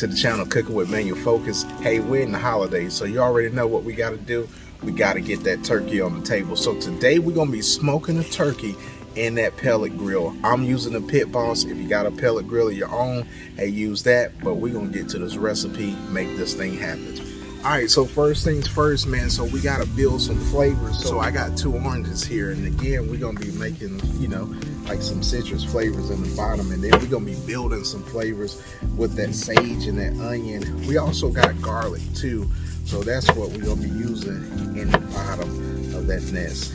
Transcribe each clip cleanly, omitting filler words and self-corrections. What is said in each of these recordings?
to the channel, Cooking with Manual Focus. Hey, we're in the holidays, so you already know what we got to do. We got to get that turkey on the table. So today we're going to be smoking a turkey in that pellet grill. I'm using a Pit Boss. If you got a pellet grill of your own, hey, use that. But we're going to get to this recipe, make this thing happen. All right, so first things first, man. So we got to build some flavors. So I got 2 oranges here. And again, we're going to be making, you know, like some citrus flavors in the bottom. And then we're going to be building some flavors with that sage and that onion. We also got garlic too. So that's what we're going to be using in the bottom of that nest.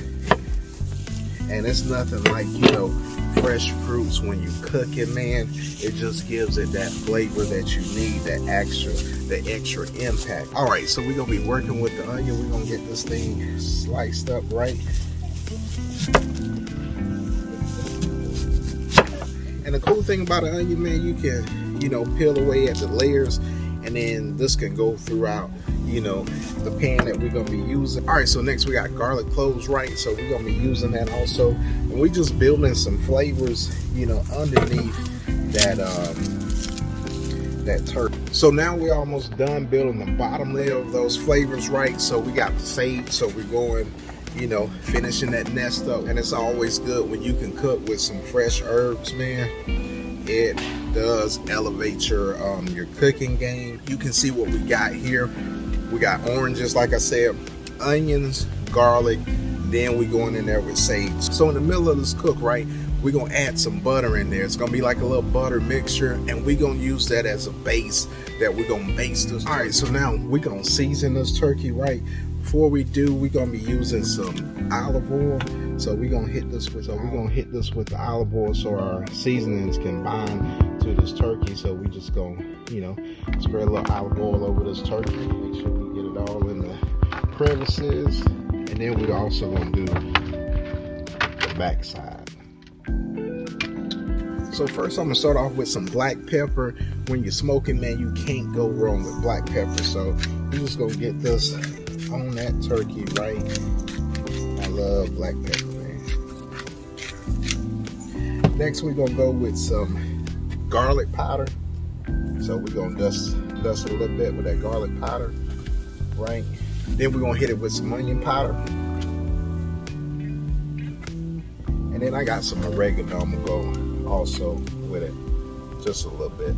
And it's nothing like, you know, fresh fruits when you cook it, man. It just gives it that flavor that you need, the extra impact. All right, so we're gonna be working with the onion. We're gonna get this thing sliced up right. And the cool thing about an onion, man, you can, you know, peel away at the layers, and then this can go throughout, you know, the pan that we're gonna be using. All right, so next we got garlic cloves, right? So we're gonna be using that also, and we just building some flavors, you know, underneath that that turkey. So now we're almost done building the bottom layer of those flavors, right? So we got the sage, so we're going, you know, finishing that nest up. And it's always good when you can cook with some fresh herbs, man. It does elevate your cooking game. You can see what we got here. We got oranges, like I said, onions, garlic, then we going in there with sage. So in the middle of this cook, right, we're gonna add some butter in there. It's gonna be like a little butter mixture, and we're gonna use that as a base that we're gonna base this. All right, so now we're gonna season this turkey, right? Before we do, we're gonna be using some olive oil. So we're gonna hit this with the olive oil so our seasonings can bind to this turkey. So we just gonna, you know, spread a little olive oil over this turkey. Make sure we get it all in the crevices. And then we're also gonna do the backside. So first I'm gonna start off with some black pepper. When you're smoking, man, you can't go wrong with black pepper. So we're just gonna get this on that turkey, right? I love black pepper, man. Next we're gonna go with some garlic powder. So we're gonna dust a little bit with that garlic powder, right? Then we're gonna hit it with some onion powder. And then I got some oregano. I'm gonna go also with it, just a little bit.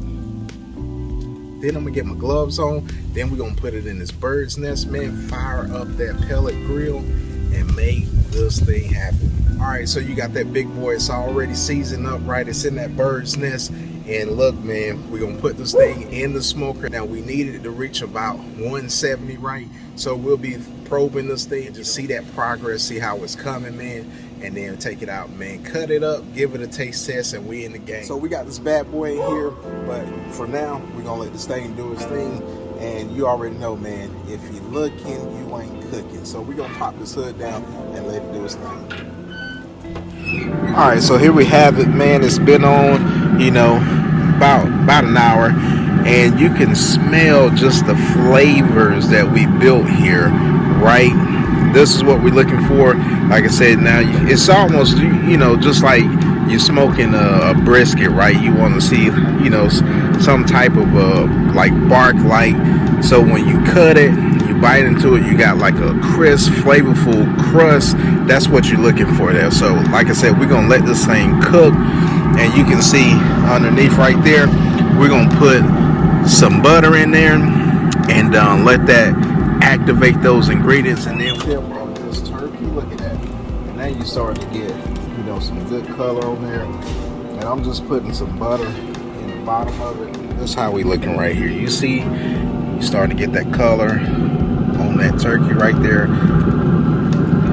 Then I'm gonna get my gloves on. Then we're gonna put it in this bird's nest, man. Fire up that pellet grill and make this thing happen. All right, so you got that big boy. It's already seasoned up, right? It's in that bird's nest. And look, man, we're gonna put this thing in the smoker. Now we needed it to reach about 170, right? So we'll be probing this thing to see that progress, see how it's coming, man, and then take it out, man. Cut it up, give it a taste test, and we in the game. So we got this bad boy in here, but for now, we're gonna let this thing do its thing. And you already know, man, if you're looking, you ain't cooking. So we're gonna pop this hood down and let it do its thing. All right, so here we have it, man. It's been on, you know, about an hour, and you can smell just the flavors that we built here, right? This is what we're looking for. Like I said, now it's almost, you know, just like you're smoking a brisket, right? You want to see, you know, some type of like bark light. So when you cut it, you bite into it, you got like a crisp, flavorful crust. That's what you're looking for there. So like I said, we're gonna let this thing cook, and you can see underneath right there, we're gonna put some butter in there and let that activate those ingredients. And then we'll this turkey, look at that. And now you start to get, you know, some good color on there. And I'm just putting some butter in the bottom of it. This is how we looking right here. You see, you starting to get that color on that turkey right there.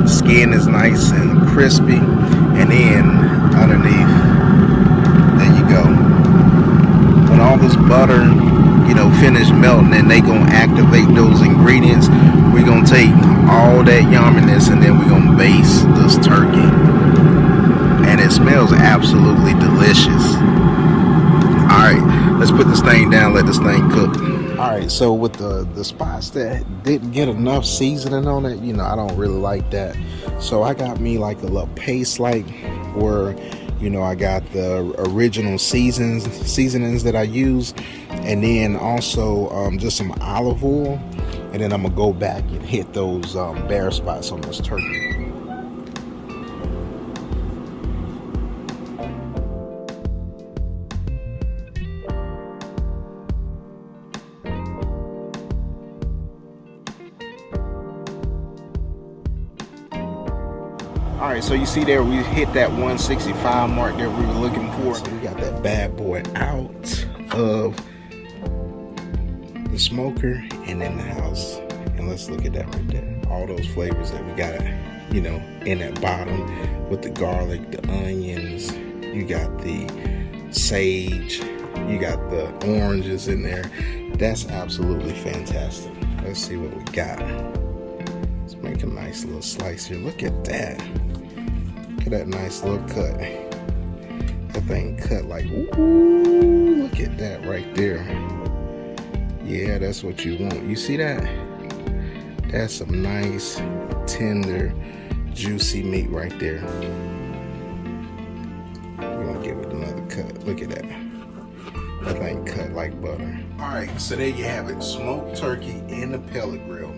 Skin is nice and crispy, and then underneath, there you go. When all this butter, you know, finish melting, and they gonna activate those ingredients, we're gonna take all that yumminess and then we're gonna base this turkey, and it smells absolutely delicious. All right, let's put this thing down, let this thing cook. All right, so with the spots that didn't get enough seasoning on it, you know, I don't really like that. So I got me like a little paste, like where, You know, I got the original seasonings that I use, and then also just some olive oil, and then I'm gonna go back and hit those bare spots on this turkey. All right, so you see there, we hit that 165 mark that we were looking for. So we got that bad boy out of the smoker and in the house. And let's look at that right there. All those flavors that we got, you know, in that bottom with the garlic, the onions, you got the sage, you got the oranges in there. That's absolutely fantastic. Let's see what we got. Let's make a nice little slice here. Look at that. Look at that nice little cut. That thing cut like, ooh, look at that right there. Yeah, that's what you want. You see that? That's some nice, tender, juicy meat right there. We're gonna give it another cut. Look at that. That thing cut like butter. All right, so there you have it. Smoked turkey in the pellet grill.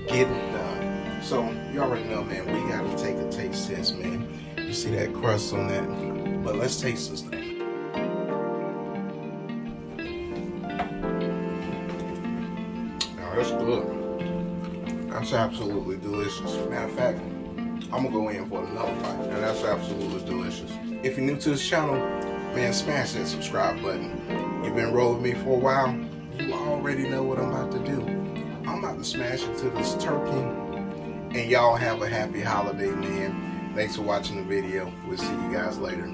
Getting done. So you already know, man, we gotta take a taste test, man. You see that crust on that? But let's taste this thing. Now that's good. That's absolutely delicious. Matter of fact, I'm gonna go in for another bite. Now that's absolutely delicious. If you're new to this channel, man, smash that subscribe button. You've been rolling me for a while. You already know what I'm about to do. I'm about to smash into this turkey. And y'all have a happy holiday, man. Thanks for watching the video. We'll see you guys later.